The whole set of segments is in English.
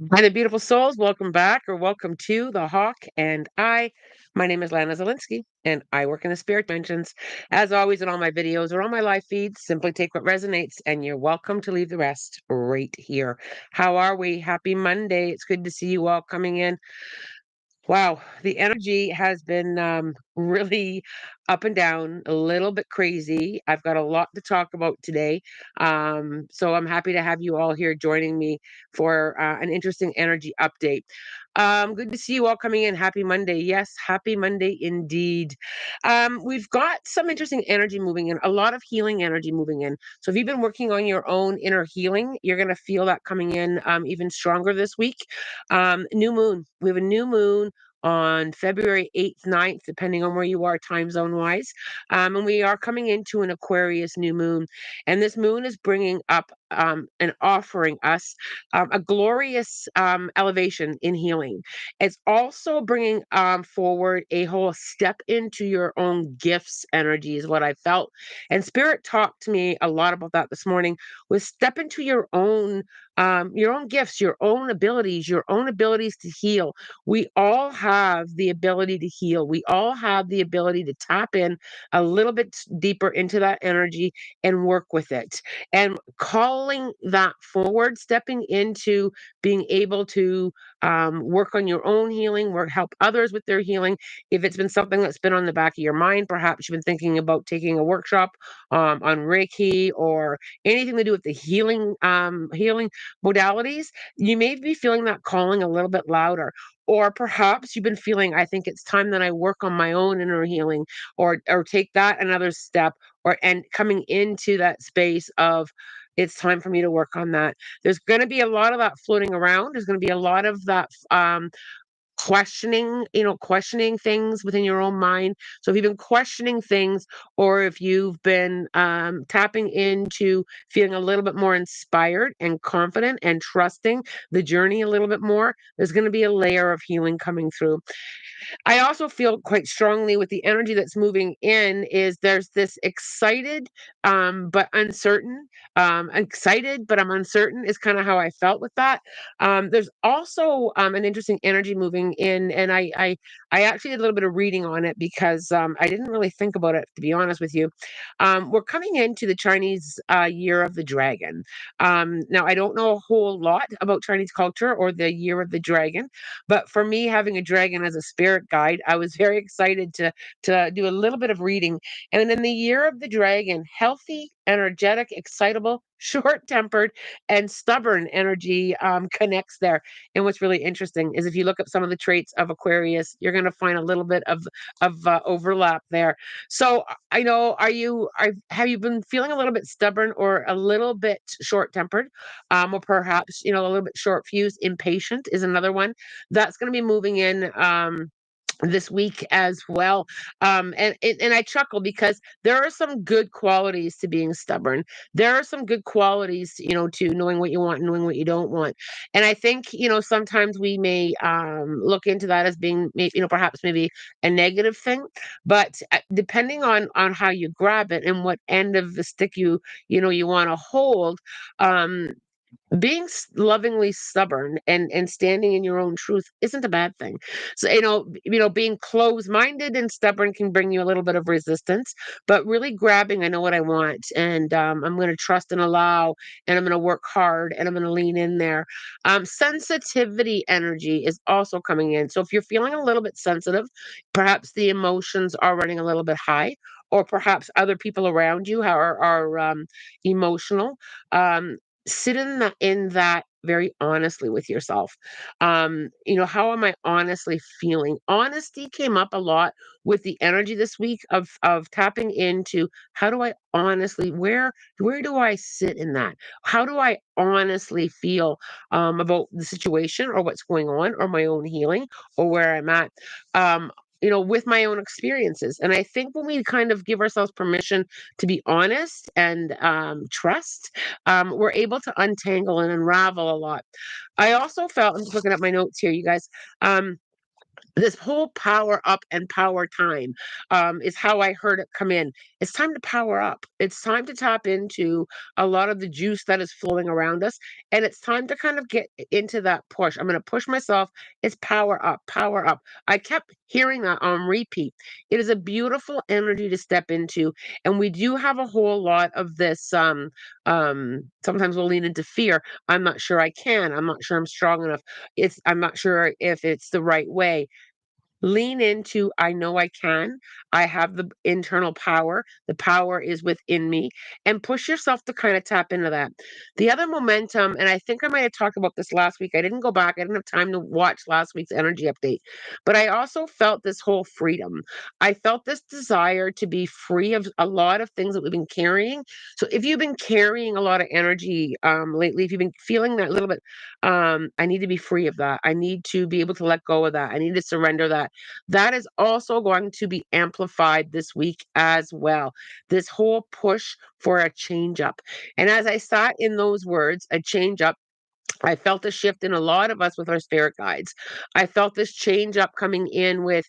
Hi, the beautiful souls. Welcome back or welcome to The Hawk and I. My name is Lana Zelinsky, and I work in the spirit dimensions. As always, in all my videos or on my live feeds, simply take what resonates, and you're welcome to leave the rest right here. How are we? Happy Monday. It's good to see you all coming in. Wow, the energy has been really up and down, a little bit crazy. I've got a lot to talk about today. So I'm happy to have you all here joining me for an interesting energy update. Good to see you all coming in. Happy Monday. Yes, happy Monday indeed. We've got some interesting energy moving in, a lot of healing energy moving in. So if you've been working on your own inner healing, you're going to feel that coming in even stronger this week. New moon. We have a new moon on February 8th, 9th, depending on where you are time zone wise. And we are coming into an Aquarius new moon. And this moon is bringing up and offering us a glorious elevation in healing. It's also bringing forward a whole step into your own gifts energy, is what I felt. And Spirit talked to me a lot about that this morning. Was step into your own gifts, your own abilities to heal. We all have the ability to heal. We all have the ability to tap in a little bit deeper into that energy and work with it. And calling that forward, stepping into being able to work on your own healing, work help others with their healing. If it's been something that's been on the back of your mind, perhaps you've been thinking about taking a workshop on Reiki or anything to do with the healing modalities, you may be feeling that calling a little bit louder. Or perhaps you've been feeling, I think it's time that I work on my own inner healing or take that another step or and coming into that space of it's time for me to work on that. There's going to be a lot of that floating around. There's going to be a lot of that questioning things within your own mind. So if you've been questioning things, or if you've been tapping into feeling a little bit more inspired and confident and trusting the journey a little bit more, there's going to be a layer of healing coming through. I also feel quite strongly with the energy that's moving in is there's this excited but uncertain. Excited but I'm uncertain is kind of how I felt with that. There's also an interesting energy moving in, and I actually did a little bit of reading on it because I didn't really think about it, to be honest with you. We're coming into the Chinese Year of the Dragon. Now I don't know a whole lot about Chinese culture or the Year of the Dragon, but for me, having a dragon as a spirit guide, I was very excited to do a little bit of reading. And in the Year of the Dragon, healthy, energetic, excitable, short-tempered, and stubborn energy connects there. And what's really interesting is if you look up some of the traits of Aquarius, you're going to find a little bit of overlap there. So I know, have you been feeling a little bit stubborn or a little bit short-tempered, or perhaps a little bit short fused? Impatient is another one that's going to be moving in this week as well. And I chuckle because there are some good qualities to being stubborn. There are some good qualities, to knowing what you want and knowing what you don't want. And I think, sometimes we may look into that as being, perhaps maybe a negative thing. But depending on how you grab it and what end of the stick you want to hold, um, being lovingly stubborn and standing in your own truth isn't a bad thing. So being closed-minded and stubborn can bring you a little bit of resistance, but really grabbing, I know what I want, and I'm going to trust and allow, and I'm going to work hard, and I'm going to lean in there. Sensitivity energy is also coming in. So if you're feeling a little bit sensitive, perhaps the emotions are running a little bit high, or perhaps other people around you are emotional. um, Sit in that very honestly with yourself. How am I honestly feeling? Honesty came up a lot with the energy this week of tapping into how do I honestly, where do I sit in that? How do I honestly feel about the situation or what's going on or my own healing or where I'm at? Um, with my own experiences. And I think when we kind of give ourselves permission to be honest and trust, we're able to untangle and unravel a lot. I also felt, I'm just looking at my notes here, you guys. Um, This whole power up and power time is how I heard it come in. It's time to power up. It's time to tap into a lot of the juice that is flowing around us. And it's time to kind of get into that push. I'm going to push myself. It's power up, power up. I kept hearing that on repeat. It is a beautiful energy to step into. And we do have a whole lot of this. Sometimes we'll lean into fear. I'm not sure I can. I'm not sure I'm strong enough. I'm not sure if it's the right way. Lean into, I know I can. I have the internal power. The power is within me. And push yourself to kind of tap into that. The other momentum, and I think I might have talked about this last week. I didn't go back. I didn't have time to watch last week's energy update. But I also felt this whole freedom. I felt this desire to be free of a lot of things that we've been carrying. So if you've been carrying a lot of energy lately, if you've been feeling that little bit, I need to be free of that. I need to be able to let go of that. I need to surrender that. That is also going to be amplified this week as well. This whole push for a change up. And as I sat in those words, a change up, I felt a shift in a lot of us with our spirit guides. I felt this change up coming in with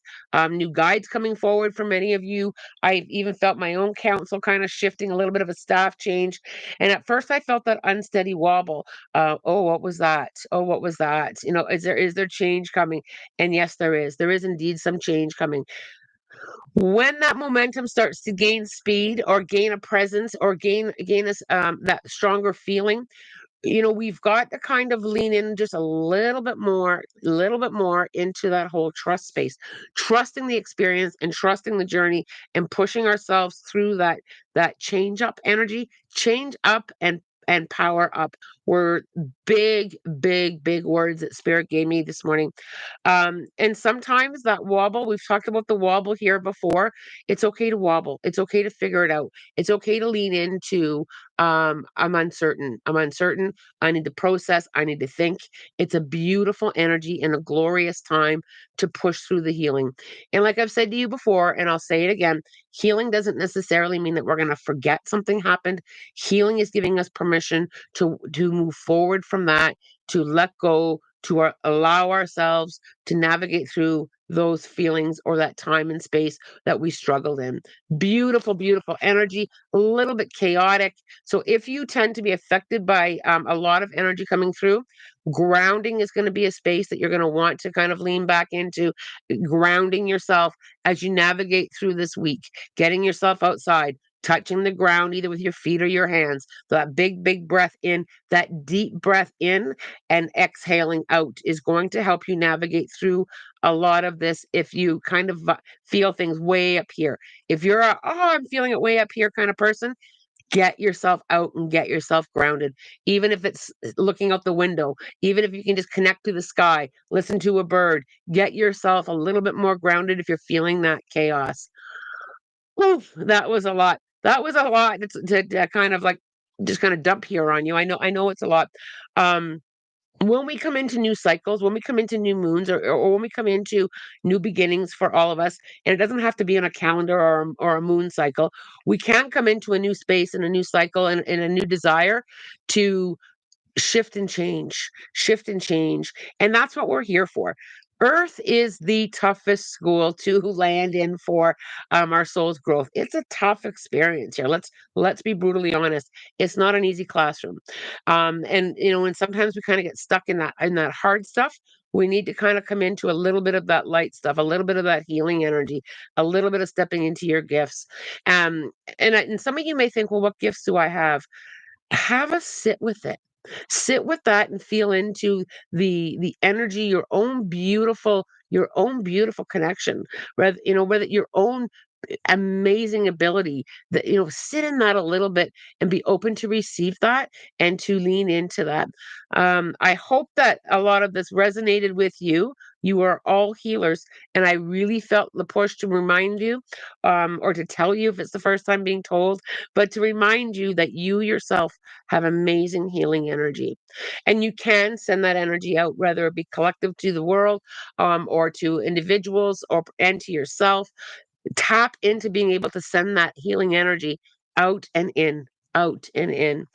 new guides coming forward for many of you. I even felt my own counsel kind of shifting, a little bit of a staff change. And at first, I felt that unsteady wobble. Oh, what was that? Oh, what was that? You know, is there change coming? And yes, there is. There is indeed some change coming. When that momentum starts to gain speed or gain a presence or gain us that stronger feeling, we've got to kind of lean in just a little bit more into that whole trust space, trusting the experience and trusting the journey and pushing ourselves through that change up energy, change up and power up were big, big, big words that Spirit gave me this morning. And sometimes that wobble, we've talked about the wobble here before. It's okay to wobble. It's okay to figure it out. It's okay to lean into, I'm uncertain. I'm uncertain. I need to process. I need to think. It's a beautiful energy and a glorious time to push through the healing. And like I've said to you before, and I'll say it again, healing doesn't necessarily mean that we're going to forget something happened. Healing is giving us permission to move forward from that, to let go, to allow ourselves to navigate through those feelings or that time and space that we struggled in. Beautiful, beautiful energy, a little bit chaotic. So if you tend to be affected by a lot of energy coming through, grounding is going to be a space that you're going to want to kind of lean back into, grounding yourself as you navigate through this week, getting yourself outside. Touching the ground either with your feet or your hands. That big, big breath in, that deep breath in, and exhaling out is going to help you navigate through a lot of this if you kind of feel things way up here. If you're I'm feeling it way up here kind of person, get yourself out and get yourself grounded. Even if it's looking out the window, even if you can just connect to the sky, listen to a bird, get yourself a little bit more grounded if you're feeling that chaos. Oof, that was a lot. That was a lot to kind of like just kind of dump here on you. I know it's a lot. Um, when we come into new cycles, when we come into new moons, or when we come into new beginnings for all of us, and it doesn't have to be on a calendar or a moon cycle, we can come into a new space and a new cycle and a new desire to shift and change. And that's what we're here for. Earth is the toughest school to land in for our soul's growth. It's a tough experience here. Let's be brutally honest. It's not an easy classroom, and sometimes we kind of get stuck in that hard stuff. We need to kind of come into a little bit of that light stuff, a little bit of that healing energy, a little bit of stepping into your gifts. Um, and some of you may think, well, what gifts do I have? Have a sit with it. Sit with that and feel into the energy, your own beautiful connection, whether your own amazing ability that sit in that a little bit and be open to receive that and to lean into that. I hope that a lot of this resonated with you. You are all healers, and I really felt the push to remind you, or to tell you if it's the first time being told, but to remind you that you yourself have amazing healing energy, and you can send that energy out, whether it be collective to the world, or to individuals, and to yourself. Tap into being able to send that healing energy out and in, out and in.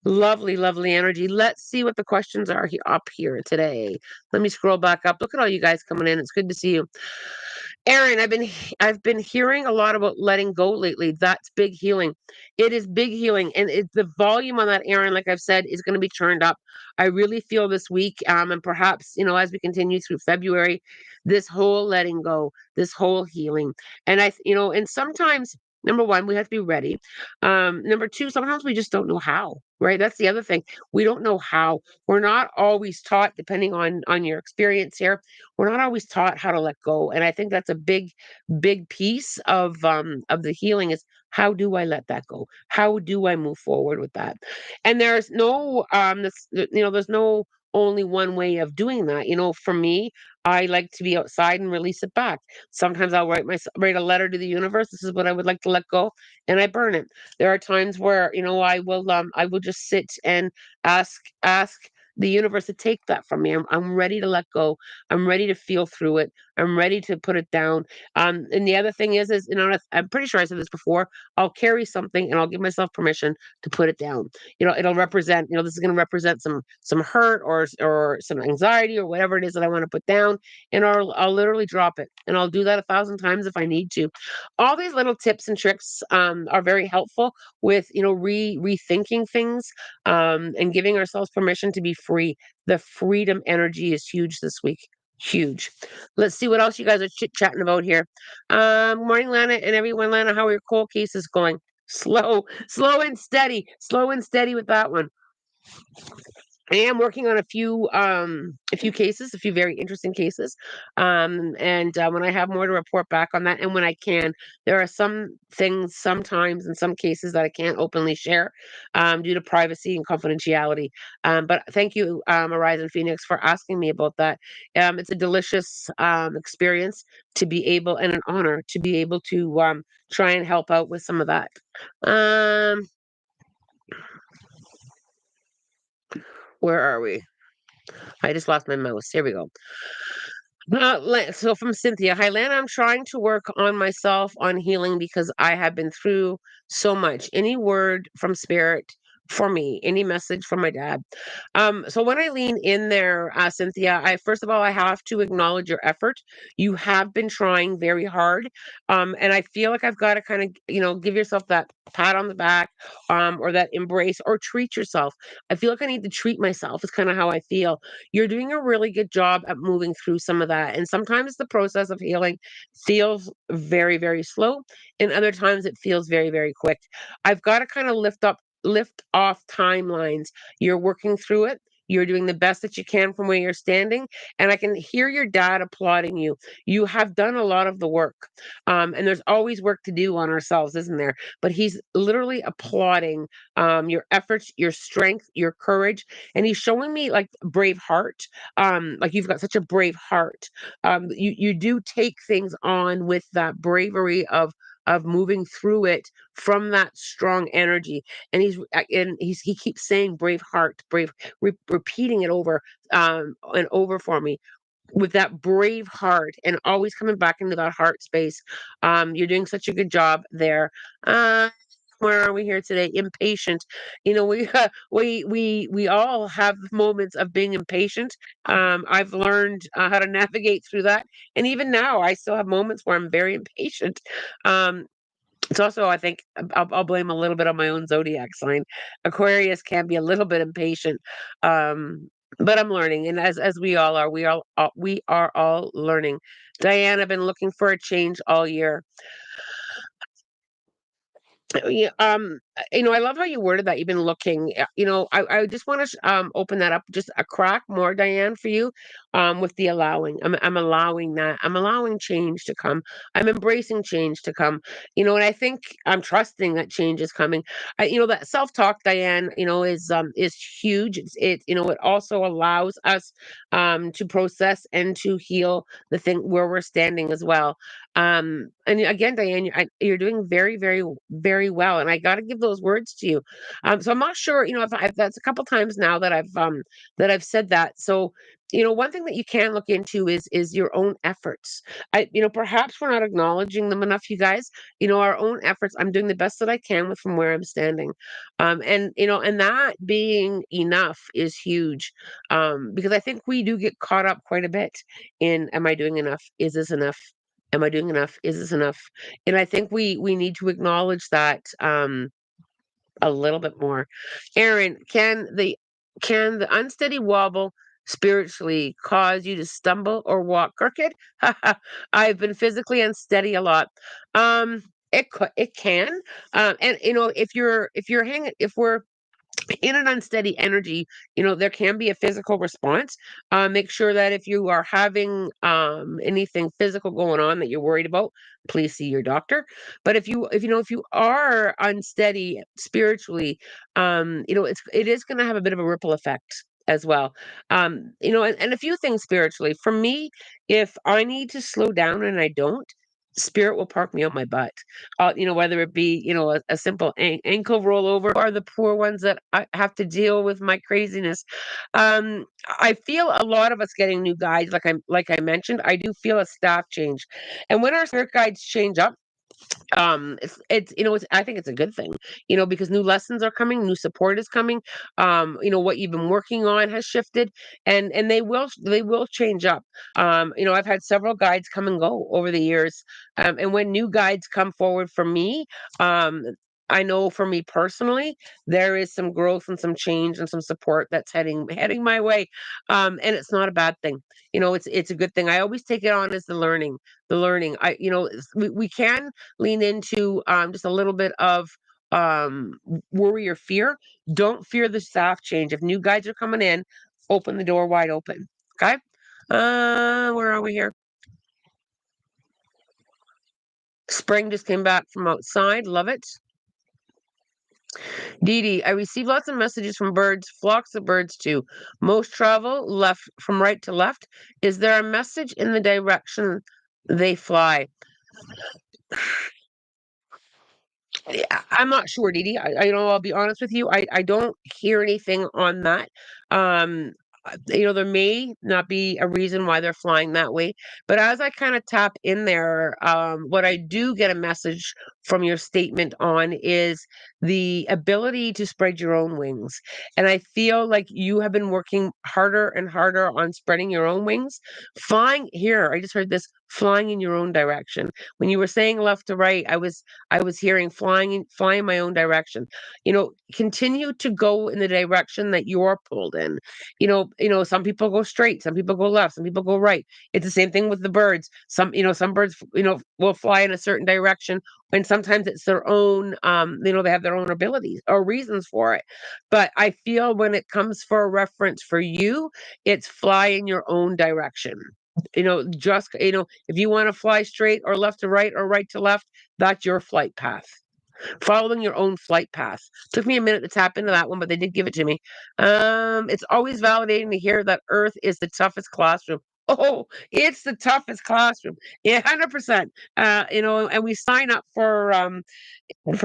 Lovely, lovely energy. Let's see what the questions are up here today. Let me scroll back up. Look at all you guys coming in. It's good to see you. Aaron, I've been hearing a lot about letting go lately. That's big healing. It is big healing, and the volume on that, Aaron, like I've said, is going to be turned up. I really feel this week, and perhaps as we continue through February, this whole letting go, this whole healing, and and sometimes. Number one, we have to be ready. Number two, sometimes we just don't know how, right? That's the other thing. We don't know how. We're not always taught, depending on your experience here, we're not always taught how to let go. And I think that's a big piece of the healing is how do I let that go? How do I move forward with that? And there's no there's no only one way of doing that. For me, I like to be outside and release it back. Sometimes I'll write a letter to the universe. This is what I would like to let go, and I burn it. There are times where I will just sit and ask the universe to take that from me. I'm ready to let go. I'm ready to feel through it. I'm ready to put it down. And the other thing is, I'm pretty sure I said this before. I'll carry something and I'll give myself permission to put it down. It'll represent. This is going to represent some hurt or some anxiety or whatever it is that I want to put down, and I'll literally drop it. And I'll do that 1,000 times if I need to. All these little tips and tricks are very helpful with rethinking things and giving ourselves permission to be free. The freedom energy is huge this week. Huge. Let's see what else you guys are chit chatting about here. Morning, Lana, and everyone. Lana, how are your cold cases going? Slow and steady. Slow and steady with that one. I am working on a few cases, a few very interesting cases. And when I have more to report back on that, and when I can, there are some things sometimes in some cases that I can't openly share due to privacy and confidentiality. But thank you, Horizon Phoenix, for asking me about that. It's a delicious experience to be able, and an honor to be able to try and help out with some of that. Um, where are we? I just lost my mouse. Here we go. So from Cynthia, hi Lana, I'm trying to work on myself on healing because I have been through so much. Any word from spirit for me? Any message from my dad? So when I lean in there, Cynthia, I first of all I have to acknowledge your effort. You have been trying very hard, and I feel like I've got to kind of give yourself that pat on the back, or that embrace, or treat yourself. I feel like I need to treat myself. Is kind of how I feel. You're doing a really good job at moving through some of that. And sometimes the process of healing feels very, very slow, and other times it feels very, very quick. I've got to kind of lift off timelines. You're working through it. You're doing the best that you can from where you're standing. And I can hear your dad applauding you. You have done a lot of the work. And there's always work to do on ourselves, isn't there? But he's literally applauding your efforts, your strength, your courage, and he's showing me like brave heart. Like you've got such a brave heart. You do take things on with that bravery of moving through it from that strong energy. And he keeps saying brave heart, repeating it over and over for me with that brave heart, and always coming back into that heart space. You're doing such a good job there. uh where are we here today? Impatient. We we all have moments of being impatient. I've learned how to navigate through that, and even now I still have moments where I'm very impatient. um it's also, I think, I'll blame a little bit on my own zodiac sign. Aquarius can be a little bit impatient, but I'm learning, and as we all are, we are all learning. Diane, I've been looking for a change all year. Yeah, I love how you worded that. You've been looking. I just want to open that up just a crack more, Diane, for you. With the allowing, I'm allowing that. I'm allowing change to come. I'm embracing change to come. And I think I'm trusting that change is coming. That self talk, Diane, is huge. It also allows us to process and to heal the thing where we're standing as well. And again, Diane, you're doing very, very, very well, and I got to give those words to you. So I'm not sure, if that's a couple times now that I've said that. So one thing that you can look into is your own efforts. Perhaps we're not acknowledging them enough, you guys. Our own efforts. I'm doing the best that I can with from where I'm standing, and that being enough is huge, because I think we do get caught up quite a bit in, am I doing enough? Is this enough? Am I doing enough? Is this enough? And I think we need to acknowledge that. A little bit more. Aaron, can the unsteady wobble spiritually cause you to stumble or walk crooked? I've been physically unsteady a lot. It can. And if you're hanging if we're in an unsteady energy, there can be a physical response. Make sure that if you are having anything physical going on that you're worried about, please see your doctor. But if you are unsteady spiritually, it is going to have a bit of a ripple effect as well. And a few things spiritually. For me, if I need to slow down and I don't, spirit will park me on my butt. Whether it be, a simple ankle rollover, or the poor ones that I have to deal with my craziness. I feel a lot of us getting new guides, like I mentioned. I do feel a staff change, and when our spirit guides change up, I think it's a good thing, because new lessons are coming, new support is coming. What you've been working on has shifted, and they will change up. I've had several guides come and go over the years, and when new guides come forward for me, um I know for me personally, there is some growth and some change and some support that's heading my way. And it's not a bad thing. It's a good thing. I always take it on as the learning. We can lean into just a little bit of worry or fear. Don't fear the staff change. If new guides are coming in, open the door wide open. Okay. Where are we here? Spring just came back from outside. Love it. Dee Dee, I receive lots of messages from birds, flocks of birds too. Most travel left from right to left. Is there a message in the direction they fly? I'm not sure, Dee Dee. I'll be honest with you. I don't hear anything on that. Um, there may not be a reason why they're flying that way, but as I kind of tap in there, what I do get a message from your statement on is the ability to spread your own wings. And I feel like you have been working harder and harder on spreading your own wings. Flying here, I just heard this, flying in your own direction. When you were saying left to right, I was hearing flying my own direction. Continue to go in the direction that you're pulled in. Some people go straight, some people go left, some people go right. It's the same thing with the birds. Some birds, will fly in a certain direction, and sometimes it's their own, they have their own abilities or reasons for it. But I feel when it comes for a reference for you, it's fly in your own direction. If you want to fly straight or left to right or right to left, that's your flight path. Following your own flight path. Took me a minute to tap into that one, but they did give it to me. It's always validating to hear that Earth is the toughest classroom. Oh, it's the toughest classroom. Yeah, 100%. And we sign up for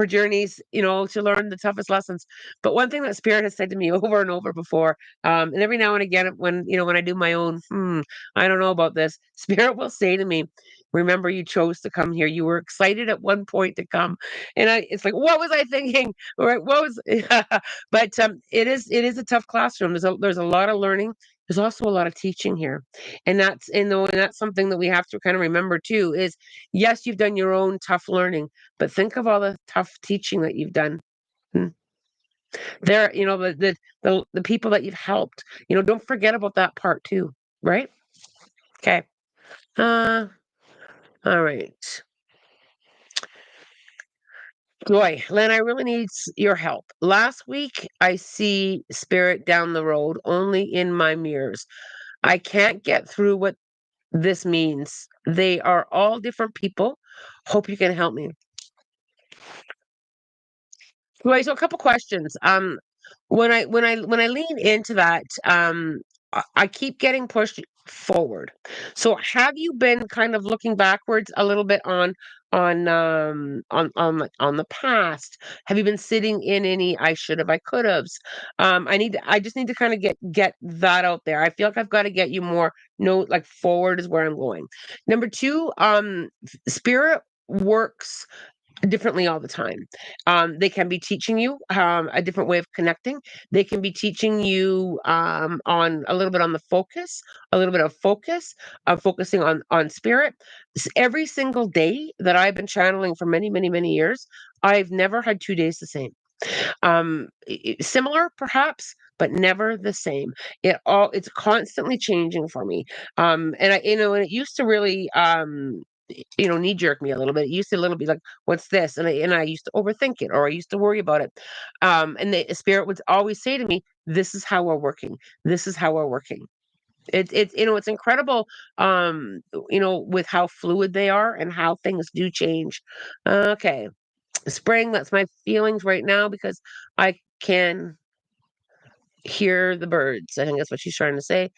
journeys, to learn the toughest lessons. But one thing that Spirit has said to me over and over before, and every now and again, when I do my own, I don't know about this, Spirit will say to me, "Remember, you chose to come here. You were excited at one point to come," and it's like, what was I thinking? Or what was? But it is a tough classroom. There's a lot of learning. There's also a lot of teaching here, and that's something that we have to kind of remember too. Is yes, you've done your own tough learning, but think of all the tough teaching that you've done. Mm. There, the people that you've helped. Don't forget about that part too, right? Okay. Uh, all right. Boy, Len, I really need your help. Last week, I see spirit down the road only in my mirrors. I can't get through what this means. They are all different people. Hope you can help me. Right, so a couple questions. When I lean into that, I keep getting pushed forward. So have you been kind of looking backwards a little bit on on the past? Have you been sitting in any I should have, I could have's? I just need to kind of get that out there. I feel like I've got to get you more no like forward is where I'm going. Number two, spirit works differently all the time. They can be teaching you a different way of connecting. They can be teaching you on a little bit on the focus, a little bit of focus, focusing on spirit. Every single day that I've been channeling for many, many, many years, I've never had 2 days the same. Similar perhaps, but never the same. It's constantly changing for me. And and it used to really knee jerk me a little bit. It used to a little bit like, what's this? And I used to overthink it, or I used to worry about it. And the spirit would always say to me, this is how we're working. This is how we're working. It's incredible, with how fluid they are and how things do change. Okay. Spring, that's my feelings right now because I can hear the birds. I think that's what she's trying to say.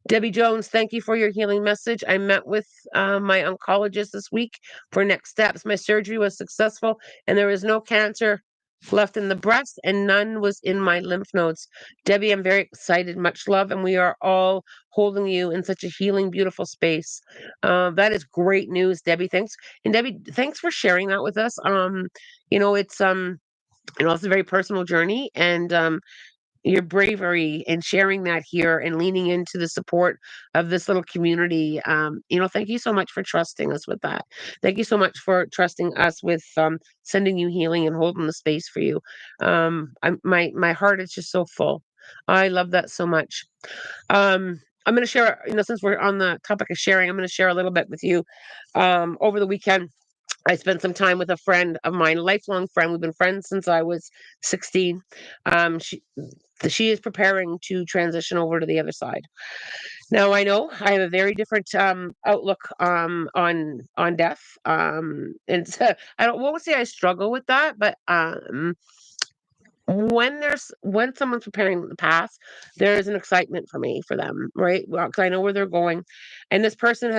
Debbie Jones, thank you for your healing message. I met with my oncologist this week for next steps. My surgery was successful and there is no cancer left in the breast and none was in my lymph nodes. Debbie, I'm very excited. Much love. And we are all holding you in such a healing, beautiful space. That is great news, Debbie. Thanks. And Debbie, thanks for sharing that with us. It's a very personal journey, and your bravery in sharing that here and leaning into the support of this little community. Thank you so much for trusting us with that. Thank you so much for trusting us with sending you healing and holding the space for you. My heart is just so full. I love that so much. I'm going to share, since we're on the topic of sharing, I'm going to share a little bit with you. Over the weekend, I spent some time with a friend of mine, a lifelong friend. We've been friends since I was 16. She is preparing to transition over to the other side. Now I know I have a very different outlook on death. And so I don't won't say I struggle with that, but when someone's preparing the path, there is an excitement for me for them, right? Well, because I know where they're going, and this person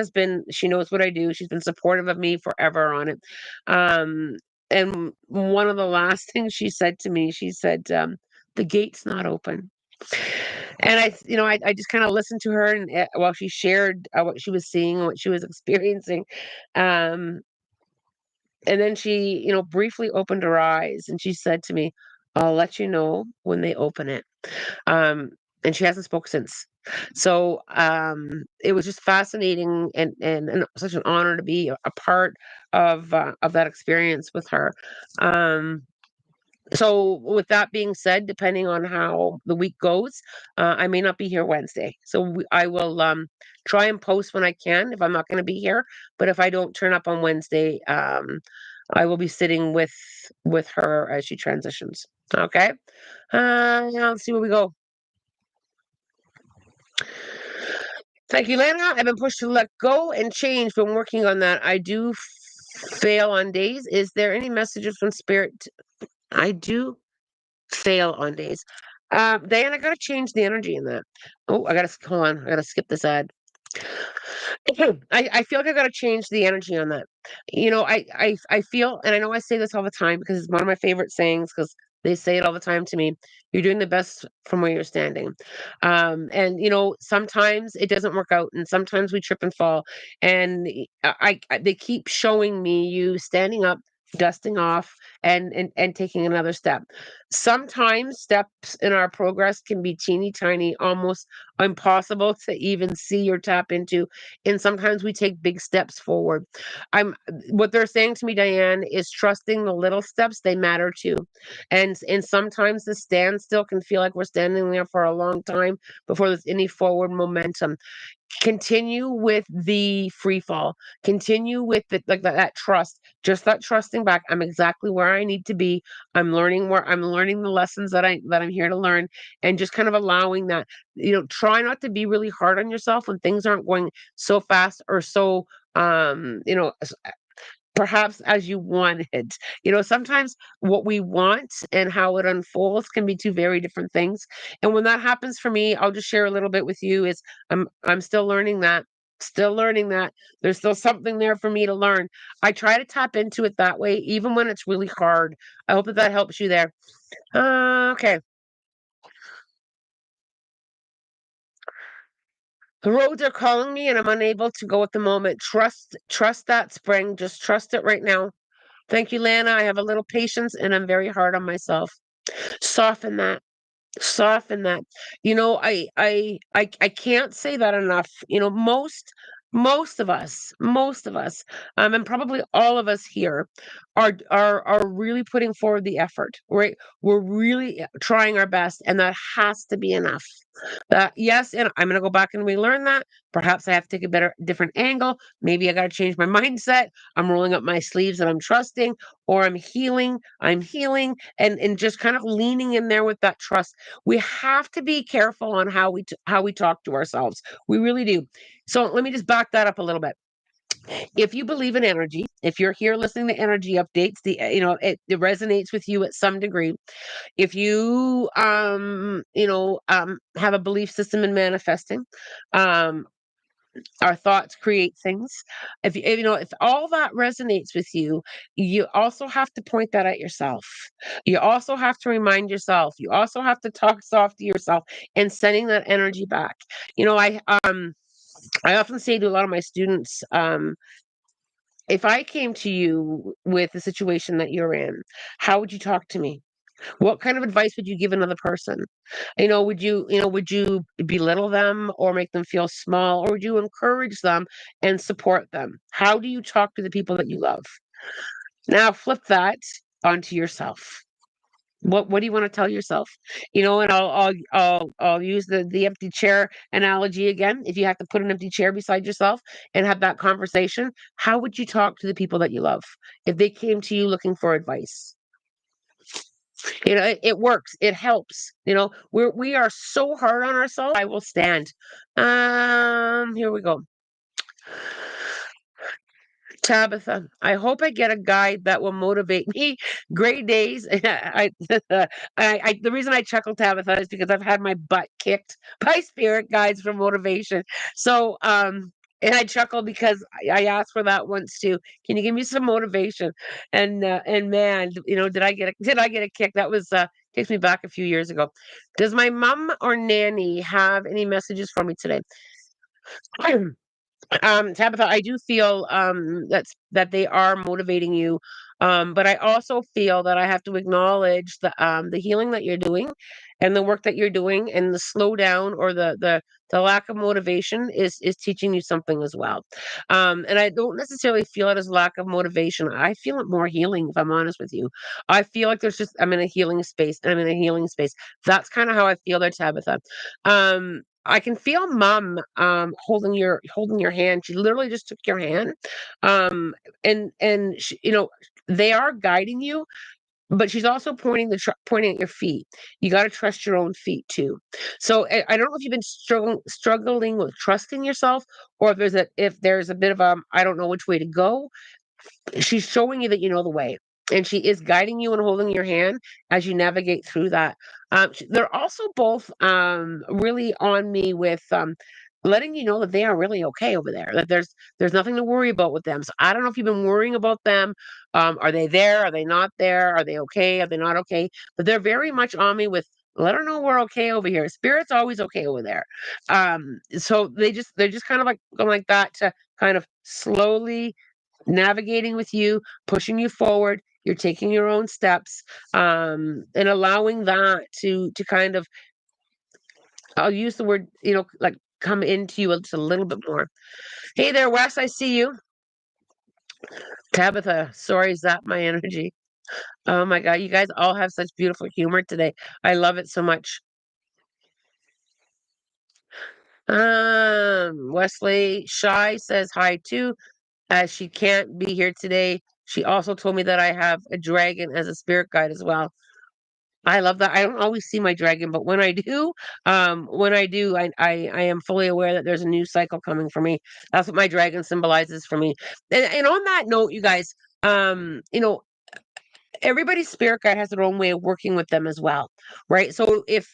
she knows what I do. She's been supportive of me forever on it. Um, and one of the last things she said to me, she said, "The gate's not open." And I just kind of listened to her, and while she shared what she was seeing and what she was experiencing, um, and then she, briefly opened her eyes and she said to me, "I'll let you know when they open it." Um, and she hasn't spoke since. So it was just fascinating and such an honor to be a part of that experience with her. Um, so with that being said, depending on how the week goes, I may not be here Wednesday. So I will try and post when I can if I'm not going to be here. But if I don't turn up on Wednesday, I will be sitting with her as she transitions. Okay. Let's see where we go. Thank you, Lana. I've been pushed to let go and change. Been working on that. I do fail on days. Is there any messages from spirit? I do fail on days. Diane, I gotta change the energy in that. Oh, I gotta hold on. I gotta skip this ad. I feel like I gotta change the energy on that. I feel, and I know I say this all the time because it's one of my favorite sayings because they say it all the time to me. You're doing the best from where you're standing. And sometimes it doesn't work out, and sometimes we trip and fall. And they keep showing me you standing up, dusting off, and taking another step. Sometimes steps in our progress can be teeny tiny, almost impossible to even see or tap into, and sometimes we take big steps forward. I'm What they're saying to me, Diane, is trusting the little steps, they matter too. And sometimes the standstill can feel like we're standing there for a long time before there's any forward momentum. Continue with the free fall. Continue with like that trust. Just that trusting back. I'm exactly where I need to be. I'm learning the lessons that I'm here to learn, and just kind of allowing that. Try not to be really hard on yourself when things aren't going so fast or so perhaps as you wanted. Sometimes what we want and how it unfolds can be two very different things. And when that happens for me, I'll just share a little bit with you is I'm still learning that. Still learning that. There's still something there for me to learn. I try to tap into it that way, even when it's really hard. I hope that that helps you there. Okay. The roads are calling me and I'm unable to go at the moment. Trust that spring. Just trust it right now. Thank you, Lana. I have a little patience and I'm very hard on myself. Soften that. Soften that. I can't say that enough. Most of us, and probably all of us here are really putting forward the effort, right? We're really trying our best, and that has to be enough. Yes, and I'm gonna go back and relearn that. Perhaps I have to take a different angle. Maybe I gotta change my mindset. I'm rolling up my sleeves and I'm trusting, or I'm healing, and just kind of leaning in there with that trust. We have to be careful on how we talk to ourselves. We really do. So let me just back that up a little bit. If you believe in energy, if you're here listening to energy updates, it resonates with you at some degree. If you have a belief system in manifesting, um our thoughts create things. If all that resonates with you, you also have to point that at yourself. You also have to remind yourself. You also have to talk soft to yourself and sending that energy back. You know, I often say to a lot of my students, if I came to you with the situation that you're in, how would you talk to me? What kind of advice would you give another person? Would you belittle them or make them feel small, or would you encourage them and support them? How do you talk to the people that you love? Now flip that onto yourself. What do you want to tell yourself? And I'll use the empty chair analogy again. If you have to put an empty chair beside yourself and have that conversation, how would you talk to the people that you love if they came to you looking for advice? It works. It helps. We are so hard on ourselves. I will stand. Here we go. Tabitha, I hope I get a guide that will motivate me. Great days. The reason I chuckle, Tabitha, is because I've had my butt kicked by spirit guides for motivation. So, and I chuckle because I asked for that once too. Can you give me some motivation? And man, did I get a kick? That was takes me back a few years ago. Does my mom or nanny have any messages for me today? Tabitha, I do feel that they are motivating you, but I also feel that I have to acknowledge the healing that you're doing, and the work that you're doing, and the slowdown or the lack of motivation is teaching you something as well. And I don't necessarily feel it as lack of motivation. I feel it more healing, if I'm honest with you. I feel like I'm in a healing space, and I'm in a healing space. That's kind of how I feel there, Tabitha. I can feel mom holding your hand. She literally just took your hand. And they are guiding you, but she's also pointing at your feet. You got to trust your own feet too. So I don't know if you've been struggling with trusting yourself, or if there's a bit of I don't know which way to go. She's showing you that you know the way, and she is guiding you and holding your hand as you navigate through that. They're also both really on me with letting you know that they are really okay over there, that there's nothing to worry about with them. So I don't know if you've been worrying about them. Are they there? Are they not there? Are they okay? Are they not okay? But they're very much on me with, let her know we're okay over here. Spirit's always okay over there. So they're just kind of like going like that to kind of slowly navigating with you, pushing you forward. You're taking your own steps, and allowing that to kind of, I'll use the word, like, come into you just a little bit more. Hey there, Wes, I see you. Tabitha, sorry, is that my energy? Oh my God, you guys all have such beautiful humor today. I love it so much. Wesley Shy says hi too, as she can't be here today. She also told me that I have a dragon as a spirit guide as well. I love that. I don't always see my dragon, but when I do, I am fully aware that there's a new cycle coming for me. That's what my dragon symbolizes for me. And on that note, you guys, um, you know, everybody's spirit guide has their own way of working with them as well, right? So if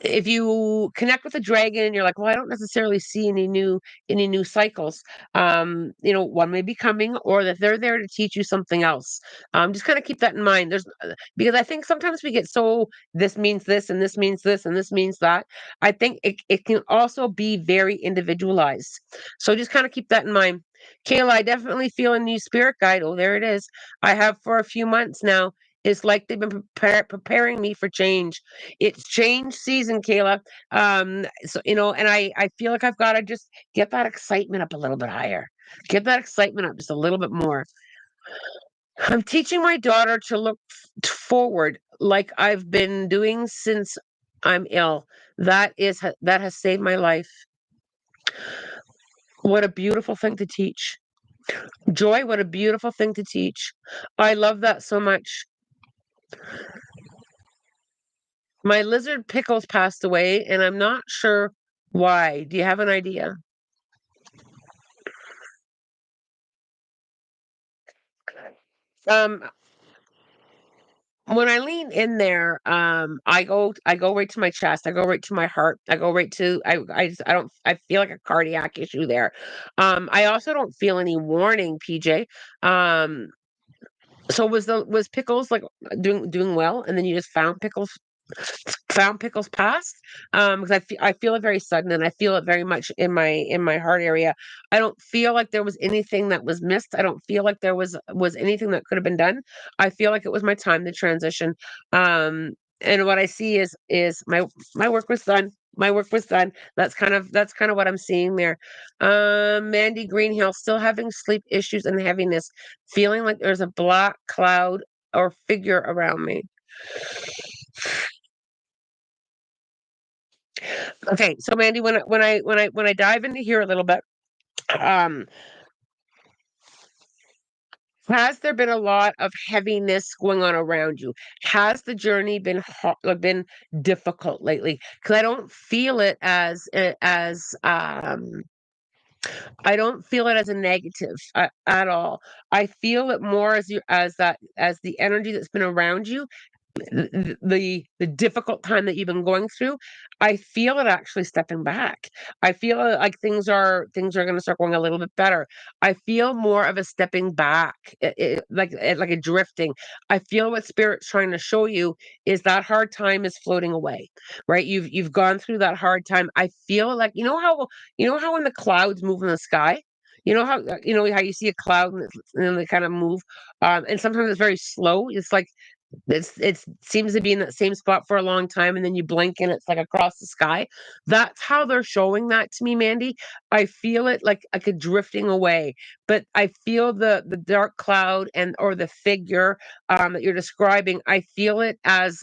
if you connect with a dragon and you're like, well, I don't necessarily see any new cycles, one may be coming, or that they're there to teach you something else. Just kind of keep that in mind. Because I think sometimes we get so, this means this and this means this and this means that. I think it can also be very individualized. So just kind of keep that in mind. Kayla, I definitely feel a new spirit guide. Oh, there it is. I have for a few months now. It's like they've been preparing me for change. It's change season, Kayla. So and I feel like I've got to just get that excitement up a little bit higher. Get that excitement up just a little bit more. I'm teaching my daughter to look forward like I've been doing since I'm ill. That has saved my life. What a beautiful thing to teach. Joy, what a beautiful thing to teach. I love that so much. My lizard Pickles passed away, and I'm not sure why. Do you have an idea? Um, when I lean in there, I go right to my chest. I go right to my heart. I go right to I don't I feel like a cardiac issue there. I also don't feel any warning, PJ. Um, so was Pickles like doing well, and then you just found Pickles passed? Because I feel it very sudden, and I feel it very much in my heart area. I don't feel like there was anything that was missed. I don't feel like there was anything that could have been done. I feel like it was my time to transition. And what I see is my work was done. My work was done. That's kind of what I'm seeing there. Mandy Greenhill still having sleep issues and heaviness, feeling like there's a black cloud or figure around me. Okay, so Mandy, when I dive into here a little bit, um, has there been a lot of heaviness going on around you? Has the journey been difficult lately? Because I don't feel it as I don't feel it as a negative at all. I feel it more as the energy that's been around you, the difficult time that you've been going through. I feel it actually stepping back. I feel like things are going to start going a little bit better. I feel more of a stepping back, like a drifting. I feel what spirit's trying to show you is that hard time is floating away, right? You've gone through that hard time. I feel like you know how when the clouds move in the sky. You know how you see a cloud and they kind of move, and sometimes it's very slow. It's like it seems to be in that same spot for a long time, and then you blink and it's like across the sky. That's how they're showing that to me, Mandy. I feel it like a drifting away, but I feel the dark cloud and or the figure that you're describing. I feel it as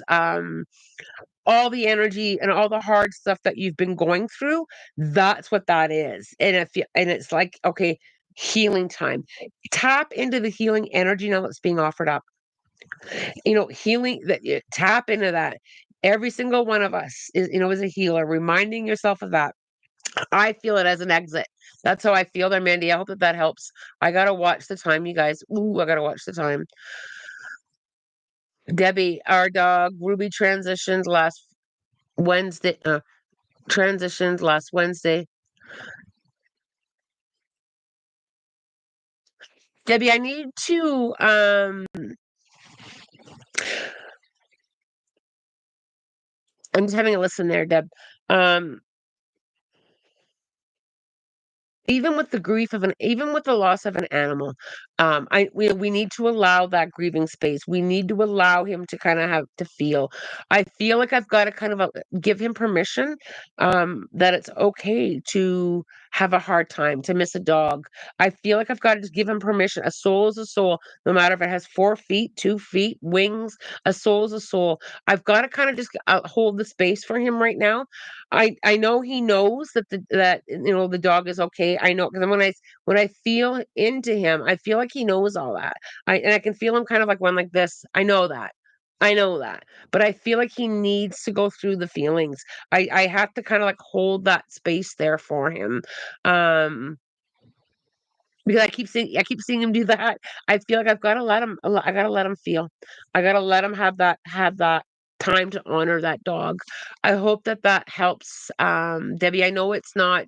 all the energy and all the hard stuff that you've been going through. That's what that is, and it's like, okay, healing time. Tap into the healing energy now that's being offered up. Healing that you tap into that. Every single one of us is a healer, reminding yourself of that. I feel it as an exit. That's how I feel there, Mandy. I hope that helps. I gotta watch the time, you guys. Ooh, I gotta watch the time. Debbie, our dog, Ruby Wednesday, transitioned last Wednesday. Debbie, I need to, I'm just having a listen there, Deb. Um, even with the loss of an animal, we need to allow that grieving space. We need to allow him to kind of have to feel. I feel like I've got to kind of give him permission, that it's okay to have a hard time, to miss a dog. I feel like I've got to just give him permission. A soul is a soul, no matter if it has 4 feet, 2 feet, wings. A soul is a soul. I've got to kind of just hold the space for him right now. I know he knows that the dog is okay. I know, because when I feel into him, I feel like he knows all that. I can feel him kind of like one like this. I know that. I know that. But I feel like he needs to go through the feelings. I have to kind of like hold that space there for him. Um because I keep seeing him do that. I feel like I've got to let him I got to let him feel. I got to let him have that time to honor that dog. I hope that that helps, Debbie. I know it's not,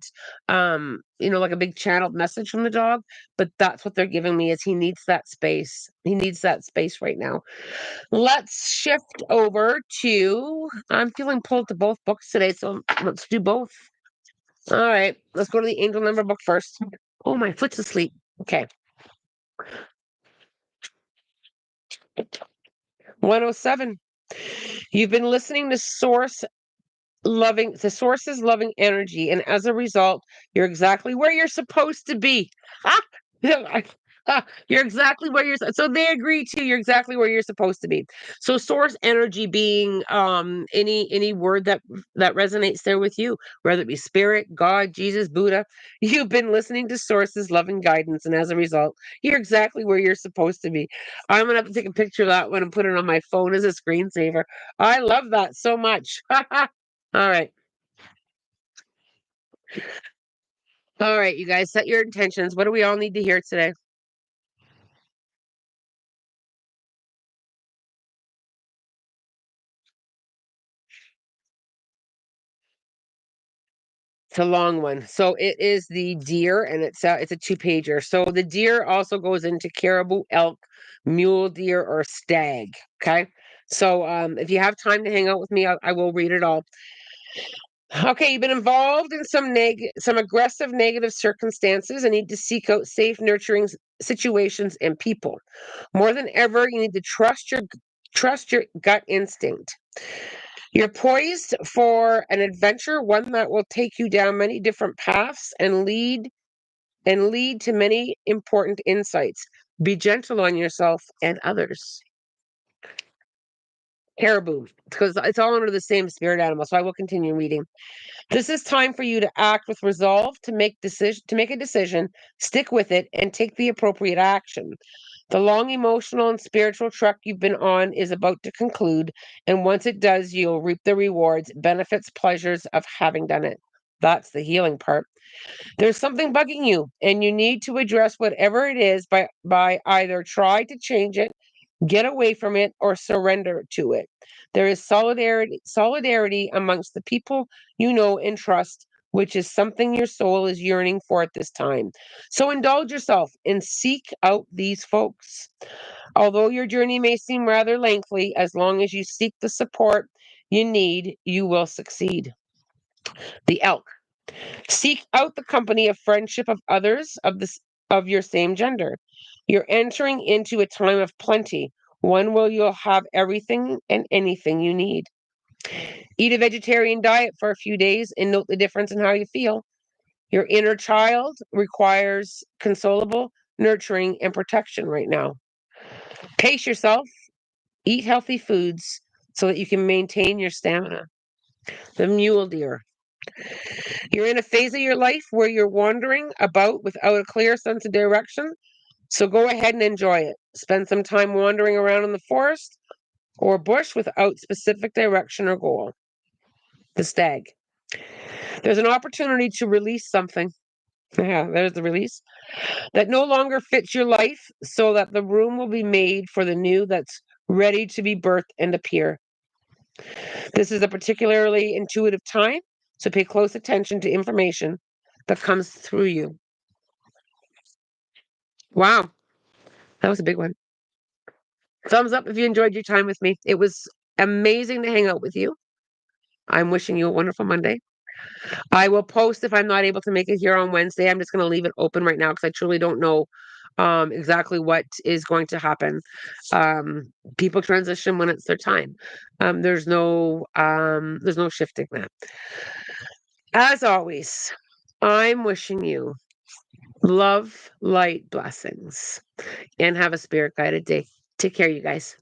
like a big channeled message from the dog, but that's what they're giving me is he needs that space. He needs that space right now. Let's shift over to, I'm feeling pulled to both books today, so let's do both. All right, let's go to the angel number book first. Oh, my foot's asleep. Okay. 107. You've been listening to source's loving energy, and as a result, you're exactly where you're supposed to be. Ah, you're exactly where so they agree to you're exactly where you're supposed to be. So source energy being any word that resonates there with you, whether it be spirit, God, Jesus, Buddha. You've been listening to source's loving guidance, and as a result, you're exactly where you're supposed to be. I'm gonna have to take a picture of that one and put it on my phone as a screensaver. I love that so much. All right. All right, you guys, set your intentions. What do we all need to hear today? It's a long one. So it is the deer, and it's a two-pager. So the deer also goes into caribou, elk, mule deer, or stag. Okay. So if you have time to hang out with me, I will read it all. Okay, you've been involved in some aggressive negative circumstances and need to seek out safe, nurturing situations and people. More than ever, you need to trust your gut instinct. You're poised for an adventure, one that will take you down many different paths and lead to many important insights. Be gentle on yourself and others. Caribou, because it's all under the same spirit animal. So I will continue reading. This is time for you to act with resolve to make a decision, stick with it, and take the appropriate action. The long emotional and spiritual trek you've been on is about to conclude, and once it does, you'll reap the rewards, benefits, pleasures of having done it. That's the healing part. There's something bugging you, and you need to address whatever it is by either try to change it, get away from it, or surrender to it. There is solidarity amongst the people you know and trust, which is something your soul is yearning for at this time. So indulge yourself and seek out these folks. Although your journey may seem rather lengthy, as long as you seek the support you need, you will succeed. The elk. Seek out the company of friendship of others of your same gender. You're entering into a time of plenty, one where you'll have everything and anything you need. Eat a vegetarian diet for a few days and note the difference in how you feel. Your inner child requires consolable nurturing and protection right now. Pace yourself, eat healthy foods so that you can maintain your stamina. The mule deer. You're in a phase of your life where you're wandering about without a clear sense of direction. So go ahead and enjoy it. Spend some time wandering around in the forest or bush without specific direction or goal. The stag. There's an opportunity to release something. Yeah, there's the release that no longer fits your life so that the room will be made for the new that's ready to be birthed and appear. This is a particularly intuitive time, so pay close attention to information that comes through you. Wow, that was a big one. Thumbs up if you enjoyed your time with me. It was amazing to hang out with you. I'm wishing you a wonderful Monday. I will post if I'm not able to make it here on Wednesday. I'm just going to leave it open right now because I truly don't know exactly what is going to happen. People transition when it's their time. There's no shifting that. As always, I'm wishing you love, light, blessings, and have a spirit guided day. Take care, you guys.